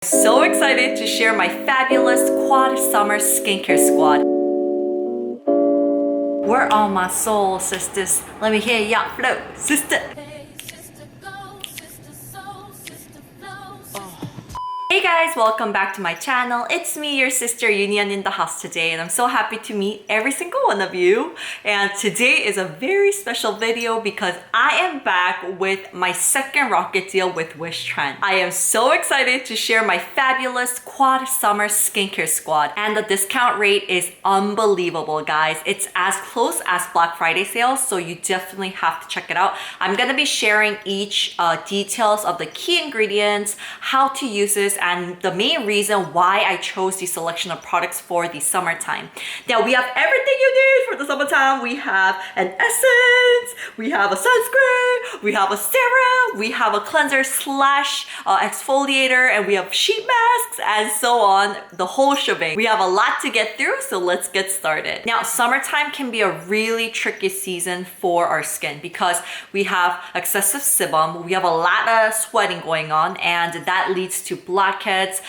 So excited to share my fabulous quad summer skincare squad. Where are my soul sisters? Let me hear ya flow, sister. Hey guys, welcome back to my channel. It's me, your sister EuniUnni in the house today, and I'm so happy to meet every single one of you. And today is a very special video because I am back with my second rocket deal with Wishtrend. I am so excited to share my fabulous quad summer skincare squad, and the discount rate is unbelievable, guys. It's as close as Black Friday sales, so you definitely have to check it out. I'm gonna be sharing each details of the key ingredients, how to use this, and the main reason why I chose the selection of products for the summertime. Now we have everything you need for the summertime. We have an essence, we have a sunscreen, we have a serum, we have a cleanser slash exfoliator, and we have sheet masks and so on, the whole shebang. We have a lot to get through, so let's get started. Now summertime can be a really tricky season for our skin because we have excessive sebum, we have a lot of sweating going on, and that leads to blackheads,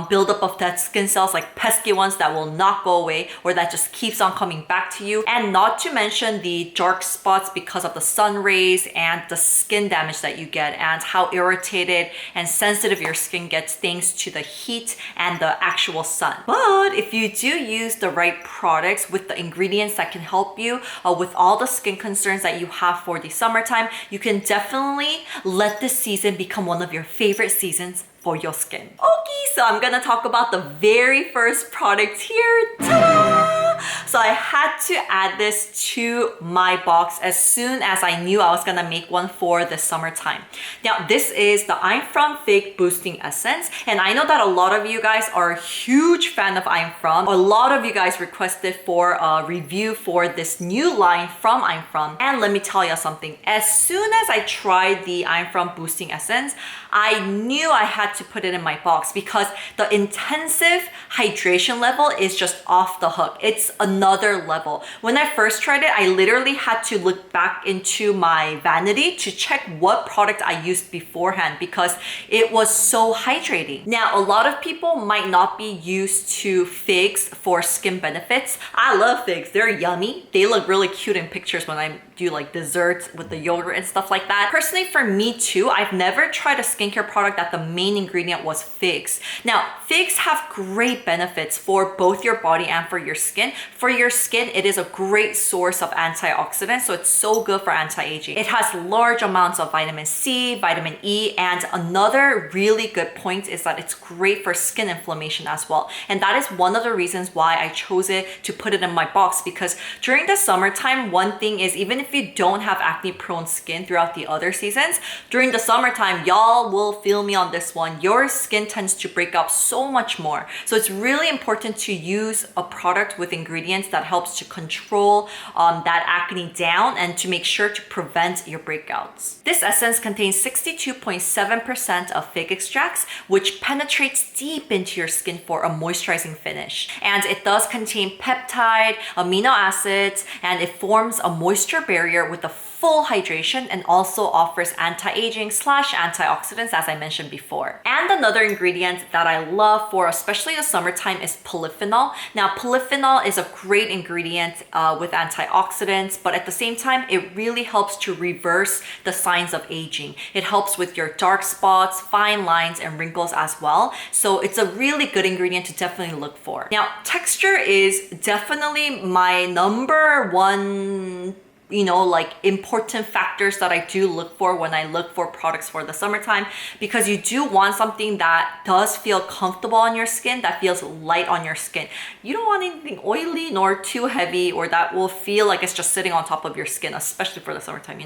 buildup of dead skin cells, like pesky ones that will not go away or that just keeps on coming back to you. And not to mention the dark spots because of the sun rays and the skin damage that you get, and how irritated and sensitive your skin gets thanks to the heat and the actual sun. But if you do use the right products with the ingredients that can help you with all the skin concerns that you have for the summertime, you can definitely let this season become one of your favorite seasons for your skin. Okay, so I'm gonna talk about the very first product here. Ta-da! So I had to add this to my box as soon as I knew I was gonna make one for the summertime. Now this is the I'm From Fig Boosting Essence, and I know that a lot of you guys are a huge fan of I'm From. A lot of you guys requested for a review for this new line from I'm From, and let me tell you something. As soon as I tried the I'm From Boosting Essence, I knew I had to put it in my box because the intensive hydration level is just off the hook. It's another level. When I first tried it, I literally had to look back into my vanity to check what product I used beforehand because it was so hydrating. Now, a lot of people might not be used to figs for skin benefits. I love figs. They're yummy. They look really cute in pictures when I do like desserts with the yogurt and stuff like that. Personally, for me too, I've never tried a skincare product that the main ingredient was figs. Now, figs have great benefits for both your body and for your skin. For your skin, it is a great source of antioxidants, so it's so good for anti-aging. It has large amounts of vitamin C, vitamin E, and another really good point is that it's great for skin inflammation as well. And that is one of the reasons why I chose it to put it in my box, because during the summertime, one thing is, even if you don't have acne prone skin throughout the other seasons, during the summertime, y'all will feel me on this one, your skin tends to break out so much more. So it's really important to use a product with ingredients that helps to control that acne down and to make sure to prevent your breakouts. This essence contains 62.7% of fig extracts, which penetrates deep into your skin for a moisturizing finish. And it does contain peptide, amino acids, and it forms a moisture barrier with a full hydration and also offers anti-aging slash antioxidants, as I mentioned before. And another ingredient that I love for especially the summertime is polyphenol. Now, polyphenol is a great ingredient with antioxidants, but at the same time, it really helps to reverse the signs of aging. It helps with your dark spots, fine lines, and wrinkles as well. So it's a really good ingredient to definitely look for. Now, texture is definitely my number one like important factors that I do look for when I look for products for the summertime, because you do want something that does feel comfortable on your skin, that feels light on your skin. You don't want anything oily nor too heavy or that will feel like it's just sitting on top of your skin, especially for the summertime,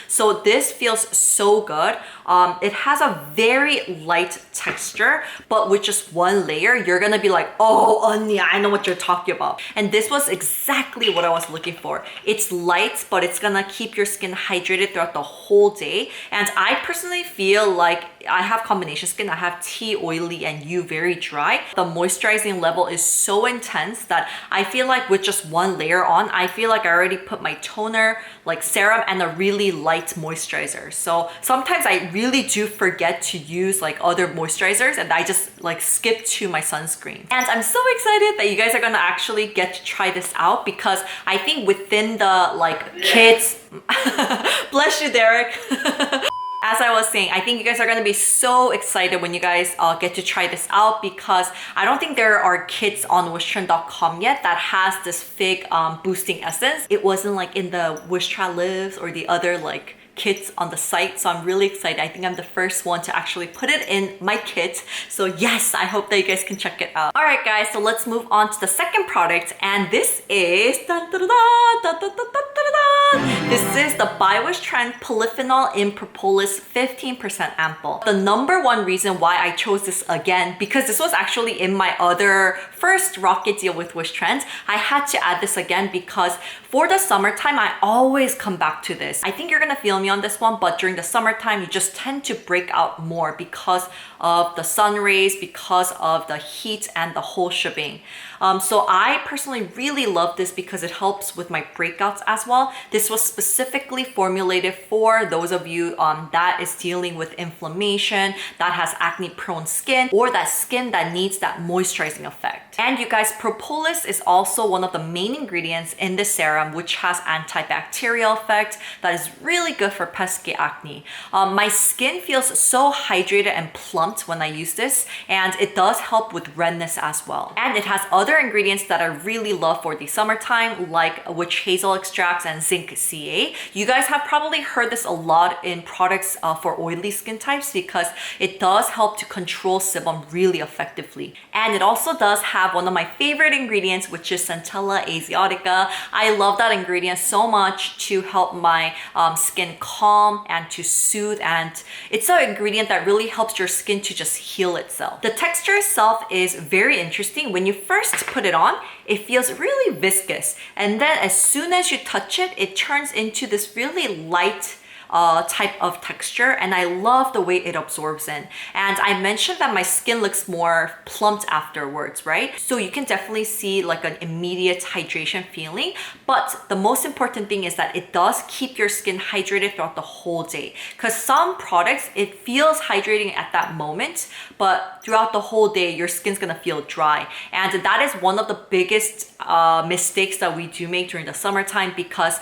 So this feels so good. It has a very light texture, but with just one layer, you're gonna be like, oh, Unni, I know what you're talking about. And this was exactly what I was looking for. It's light, but it's gonna keep your skin hydrated throughout the whole day. And I personally feel like I have combination skin. I have T oily and U very dry. The moisturizing level is so intense that I feel like with just one layer on, I feel like I already put my toner, like serum, and a really light moisturizer. So sometimes I really do forget to use like other moisturizers and I just like skip to my sunscreen. And I'm so excited that you guys are gonna actually get to try this out because I think within the like kids, bless you, Derek. As I was saying, I think you guys are gonna be so excited when you guys get to try this out because I don't think there are kits on Wishtrend.com yet that has this fig boosting essence. It wasn't like in the Wishtrend Lives or the other like kits on the site, so I'm really excited. I think I'm the first one to actually put it in my kit. So yes, I hope that you guys can check it out. All right guys, so let's move on to the second product, and this is this is the by Wishtrend Polyphenol in Propolis 15% Ampoule. The number one reason why I chose this again, because this was actually in my other first rocket deal with Wishtrend, I had to add this again because for the summertime, I always come back to this. I think you're gonna feel me on this one, but during the summertime, you just tend to break out more because of the sun rays, because of the heat and the whole shebang. So I personally really love this because it helps with my breakouts as well. This was specifically formulated for those of you that is dealing with inflammation, that has acne prone skin, or that skin that needs that moisturizing effect. And you guys, Propolis is also one of the main ingredients in this serum, which has antibacterial effect that is really good for pesky acne. My skin feels so hydrated and plumped when I use this, and it does help with redness as well. And it has other ingredients that I really love for the summertime, like witch hazel extracts and zinc CA. You guys have probably heard this a lot in products for oily skin types because it does help to control sebum really effectively. And it also does have one of my favorite ingredients, which is Centella asiatica. I love that ingredient so much to help my skin calm and to soothe, and it's an ingredient that really helps your skin to just heal itself. The texture itself is very interesting. When you first put it on, it feels really viscous, and then as soon as you touch it, it turns into this really light type of texture, and I love the way it absorbs in. And I mentioned that my skin looks more plumped afterwards, right? So you can definitely see like an immediate hydration feeling, but the most important thing is that it does keep your skin hydrated throughout the whole day, because some products, it feels hydrating at that moment, but throughout the whole day, your skin's gonna feel dry. And that is one of the biggest mistakes that we do make during the summertime, because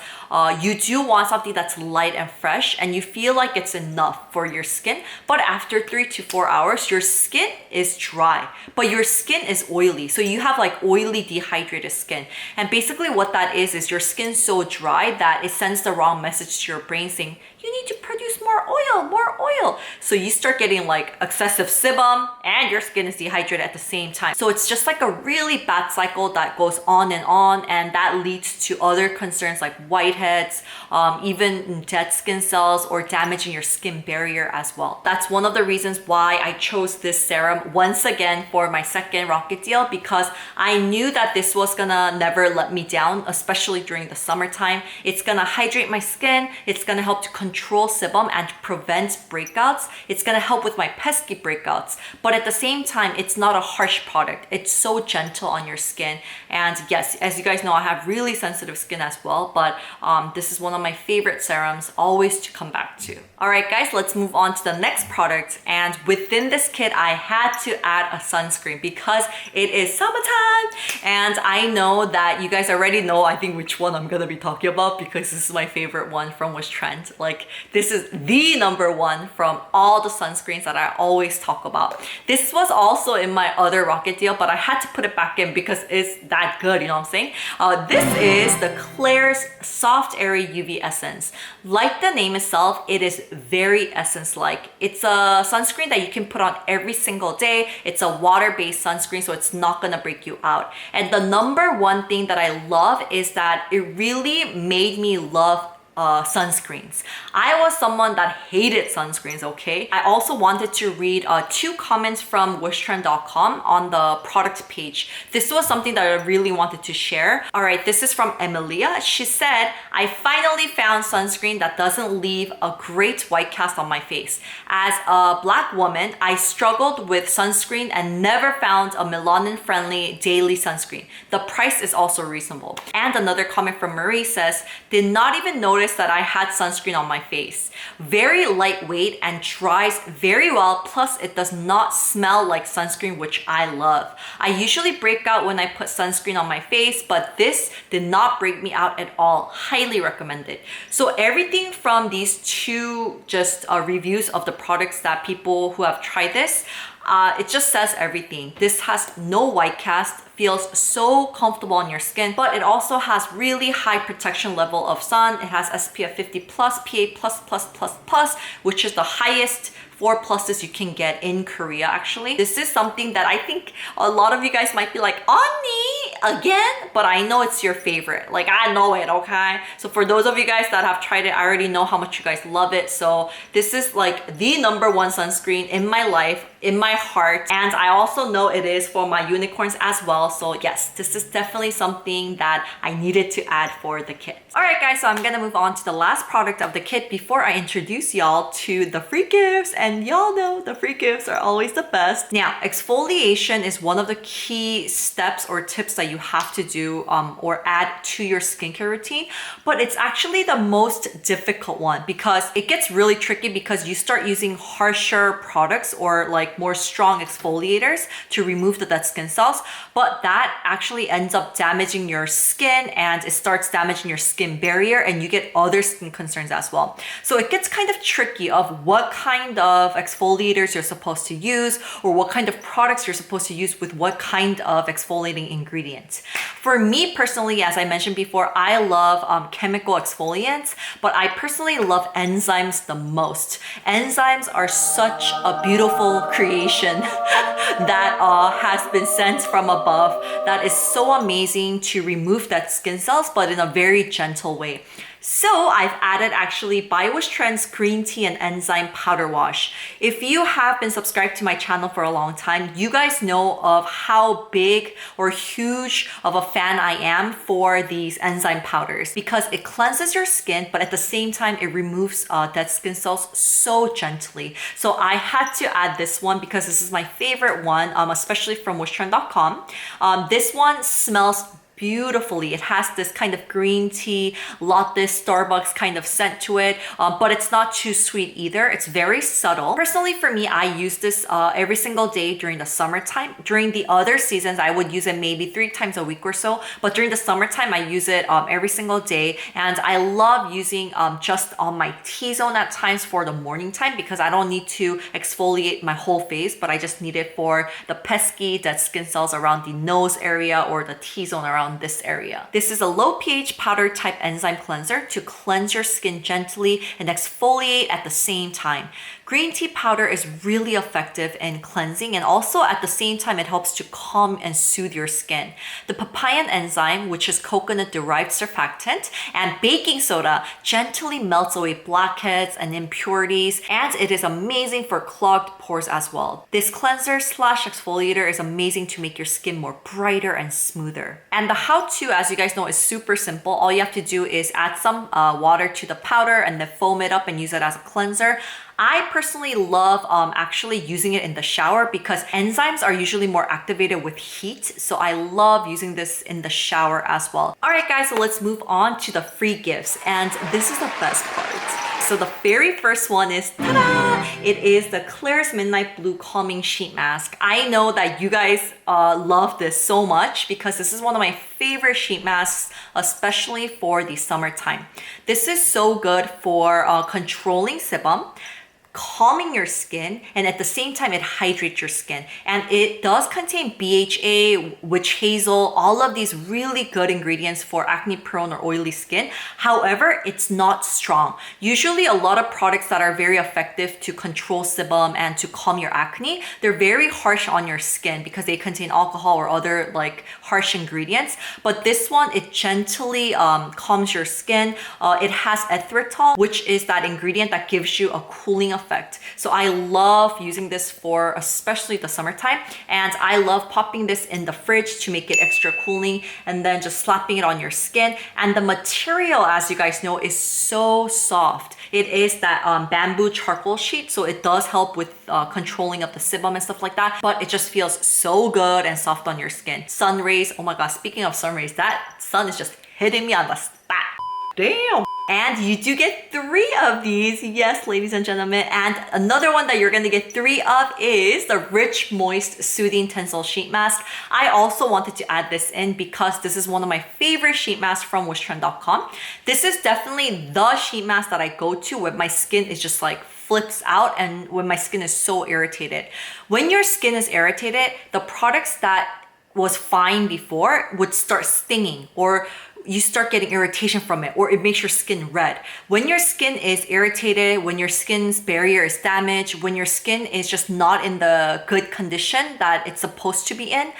you do want something that's light and fresh and you feel like it's enough for your skin, but after 3 to 4 hours, your skin is dry, but your skin is oily. So you have like oily, dehydrated skin. And basically what that is your skin so dry that it sends the wrong message to your brain saying, you need to produce more oil, more oil. So you start getting like excessive sebum and your skin is dehydrated at the same time. So it's just like a really bad cycle that goes on, and that leads to other concerns like whiteheads, even dead skin cells, or damaging your skin barrier as well. That's one of the reasons why I chose this serum once again for my second rocket deal, because I knew that this was gonna never let me down, especially during the summertime. It's gonna hydrate my skin, it's gonna help to control sebum and prevent breakouts. It's gonna help with my pesky breakouts, but at the same time, it's not a harsh product. It's so gentle on your skin. And yes, as you guys know, I have really sensitive skin as well, but this is one of my favorite serums always to come back to. All right, guys, let's move on to the next product. And within this kit, I had to add a sunscreen because it is summertime. And I know that you guys already know, I think, which one I'm gonna be talking about, because this is my favorite one from Wishtrend. Like, this is the number one from all the sunscreens that I always talk about. This was also in my other rocket deal, but I had to put it back in because it's that good, you know what I'm saying? This is the Klairs Soft Airy UV Essence. Like the name itself, it is very essence-like. It's a sunscreen that you can put on every single day. It's a water-based sunscreen, so it's not gonna break you out. And the number one thing that I love is that it really made me love sunscreens. I was someone that hated sunscreens, okay? I also wanted to read 2 comments from Wishtrend.com on the product page. This was something that I really wanted to share. All right, this is from Emilia. She said, I finally found sunscreen that doesn't leave a great white cast on my face. As a black woman, I struggled with sunscreen and never found a melanin-friendly daily sunscreen. The price is also reasonable. And another comment from Marie says, did not even notice that I had sunscreen on my face. Very lightweight and dries very well, plus it does not smell like sunscreen, which I love. I usually break out when I put sunscreen on my face, but this did not break me out at all. Highly recommended. So everything from these 2 just reviews of the products that people who have tried this, it just says everything. This has no white cast, feels so comfortable on your skin, but it also has really high protection level of sun. It has SPF 50+, PA+++++, which is the highest 4 pluses you can get in Korea actually. This is something that I think a lot of you guys might be like, Unni, again? But I know it's your favorite. Like, I know it, okay? So for those of you guys that have tried it, I already know how much you guys love it. So this is like the #1 sunscreen in my life, in my heart. And I also know it is for my unicorns as well. So yes, this is definitely something that I needed to add for the kit. All right guys, so I'm gonna move on to the last product of the kit before I introduce y'all to the free gifts. And y'all know the free gifts are always the best. Now, exfoliation is one of the key steps or tips that you have to do or add to your skincare routine, but it's actually the most difficult one because it gets really tricky because you start using harsher products or like more strong exfoliators to remove the dead skin cells, but that actually ends up damaging your skin and it starts damaging your skin barrier and you get other skin concerns as well. So it gets kind of tricky of what kind of exfoliators you're supposed to use or what kind of products you're supposed to use with what kind of exfoliating ingredients. For me personally, as I mentioned before, I love chemical exfoliants, but I personally love enzymes the most. Enzymes are such a beautiful creation that has been sent from above that is so amazing to remove that skin cells, but in a very gentle way. So I've added actually by Wishtrend's green tea and enzyme powder wash. If you have been subscribed to my channel for a long time, you guys know of how big or huge of a fan I am for these enzyme powders because it cleanses your skin, but at the same time, it removes dead skin cells so gently. So I had to add this one because this is my favorite one, especially from Wishtrend.com. This one smells beautifully. It has this kind of green tea, latte, Starbucks kind of scent to it, but it's not too sweet either. It's very subtle. Personally, for me, I use this every single day during the summertime. During the other seasons, I would use it maybe 3 times a week or so, but during the summertime, I use it every single day. And I love using just on my T-zone at times for the morning time because I don't need to exfoliate my whole face, but I just need it for the pesky dead skin cells around the nose area or the T-zone around this area. This is a low pH powder type enzyme cleanser to cleanse your skin gently and exfoliate at the same time. Green tea powder is really effective in cleansing and also at the same time it helps to calm and soothe your skin. The papayan enzyme, which is coconut derived surfactant, and baking soda gently melts away blackheads and impurities, and it is amazing for clogged pores as well. This cleanser slash exfoliator is amazing to make your skin more brighter and smoother. And the how-to, as you guys know, is super simple. All you have to do is add some water to the powder and then foam it up and use it as a cleanser. I personally love actually using it in the shower because enzymes are usually more activated with heat. So I love using this in the shower as well. All right, guys, so let's move on to the free gifts. And this is the best part. So the very first one is, ta-da! It is the Klairs Midnight Blue Calming Sheet Mask. I know that you guys love this so much because this is one of my favorite sheet masks, especially for the summertime. This is so good for controlling sebum, calming your skin, and at the same time it hydrates your skin. And it does contain BHA, witch hazel, all of these really good ingredients for acne prone or oily skin. However, it's not strong. Usually a lot of products that are very effective to control sebum and to calm your acne, they're very harsh on your skin because they contain alcohol or other like harsh ingredients. But this one, it gently calms your skin. It has erythritol, which is that ingredient that gives you a cooling effect. So I love using this for especially the summertime, and I love popping this in the fridge to make it extra cooling and then just slapping it on your skin. And the material, as you guys know, is so soft. It is that bamboo charcoal sheet, so it does help with controlling of the sebum and stuff like that, but it just feels so good and soft on your skin. Sun rays, oh my god, speaking of sun rays, that sun is just hitting me on the spot. Damn. And you do get 3 of these, yes, ladies and gentlemen. And another one that you're gonna get 3 of is the Rich Moist Soothing Tencel Sheet Mask. I also wanted to add this in because this is one of my favorite sheet masks from Wishtrend.com. This is definitely the sheet mask that I go to when my skin is just like flips out and when my skin is so irritated. When your skin is irritated, the products that was fine before would start stinging, or you start getting irritation from it, or it makes your skin red. When your skin is irritated, when your skin's barrier is damaged, when your skin is just not in the good condition that it's supposed to be in,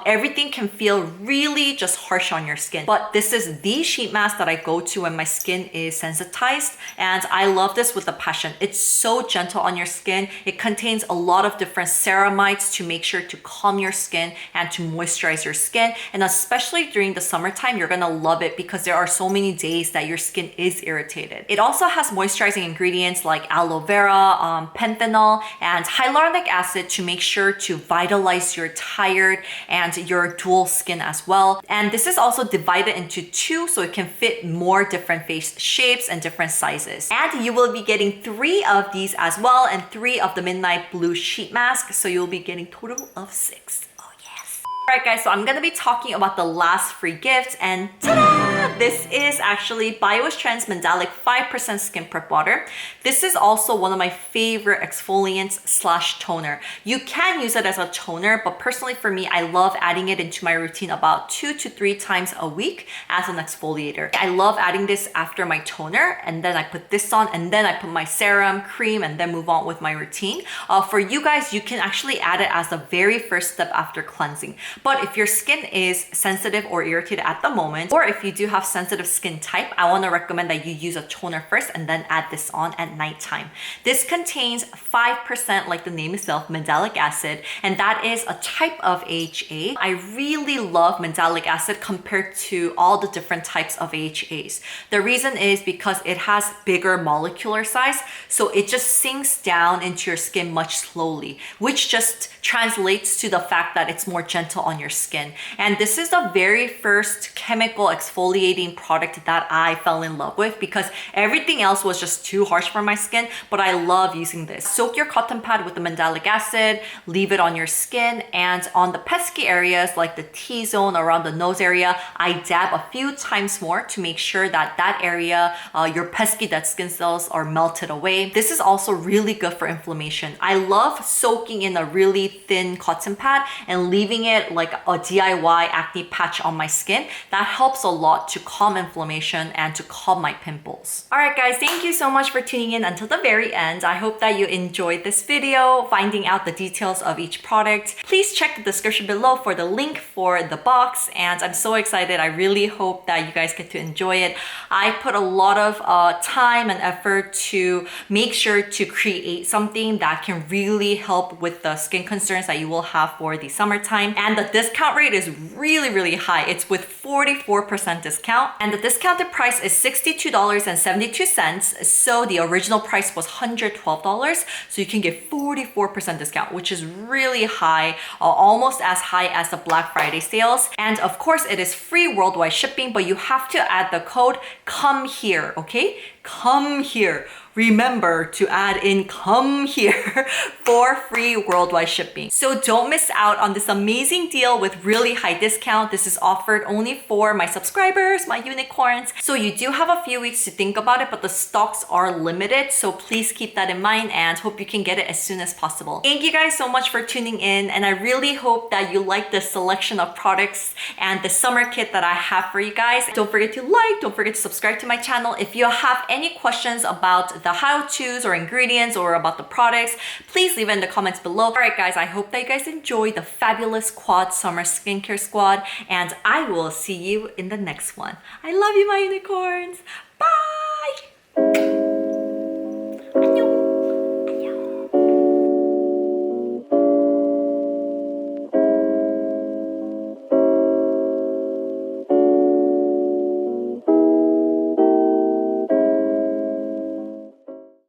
everything can feel really just harsh on your skin. But this is the sheet mask that I go to when my skin is sensitized, and I love this with a passion. It's so gentle on your skin. It contains a lot of different ceramides to make sure to calm your skin and to moisturize your skin. And especially during the summertime, you're gonna love it because there are so many days that your skin is irritated. It also has moisturizing ingredients like aloe vera, panthenol, and hyaluronic acid to make sure to vitalize your tired and your dual skin as well. And this is also divided into 2 so it can fit more different face shapes and different sizes. And you will be getting 3 of these as well, and 3 of the Midnight Blue sheet mask, so you'll be getting total of 6. Alright guys, so I'm gonna be talking about the last free gift, and ta-da! This is actually by Wishtrend's Mandelic 5% Skin Prep Water. This is also one of my favorite exfoliants slash toner. You can use it as a toner, but personally for me, I love adding it into my routine about 2 to 3 times a week as an exfoliator. I love adding this after my toner, and then I put this on, and then I put my serum, cream, and then move on with my routine. For you guys, you can actually add it as the very first step after cleansing. But if your skin is sensitive or irritated at the moment, or if you do have sensitive skin type, I want to recommend that you use a toner first and then add this on at nighttime. This contains 5%, like the name itself, mandelic acid, and that is a type of AHA. I really love mandelic acid compared to all the different types of AHAs. The reason is because it has bigger molecular size, so it just sinks down into your skin much slowly, which just translates to the fact that it's more gentle on your skin. And this is the very first chemical exfoliating product that I fell in love with because everything else was just too harsh for my skin, but I love using this. Soak your cotton pad with the mandelic acid, leave it on your skin, and on the pesky areas like the T-zone around the nose area, I dab a few times more to make sure that that area, your pesky dead skin cells are melted away. This is also really good for inflammation. I love soaking in a really thin cotton pad and leaving it like a DIY acne patch on my skin. That helps a lot to calm inflammation and to calm my pimples. All right guys, thank you so much for tuning in until the very end. I hope that you enjoyed this video, finding out the details of each product. Please check the description below for the link for the box, and I'm so excited. I really hope that you guys get to enjoy it. I put a lot of time and effort to make sure to create something that can really help with the skin concerns that you will have for the summertime. And the discount rate is really high. It's with 44% discount, and the discounted price is $62.72. So the original price was $112, so you can get 44% discount, which is really high, almost as high as the Black Friday sales. And of course it is free worldwide shipping, but you have to add the code COME HERE, okay? Come here remember to add in "come here" for free worldwide shipping. So don't miss out on this amazing deal with really high discount. This is offered only for my subscribers, my unicorns. So you do have a few weeks to think about it, but the stocks are limited. So please keep that in mind and hope you can get it as soon as possible. Thank you guys so much for tuning in, and I really hope that you like the selection of products and the summer kit that I have for you guys. Don't forget to like, don't forget to subscribe to my channel. If you have any questions about the how-tos or ingredients or about the products, please leave it in the comments below. All right guys, I hope that you guys enjoy the fabulous quad summer skincare squad, and I will see you in the next one. I love you, my unicorns. Bye!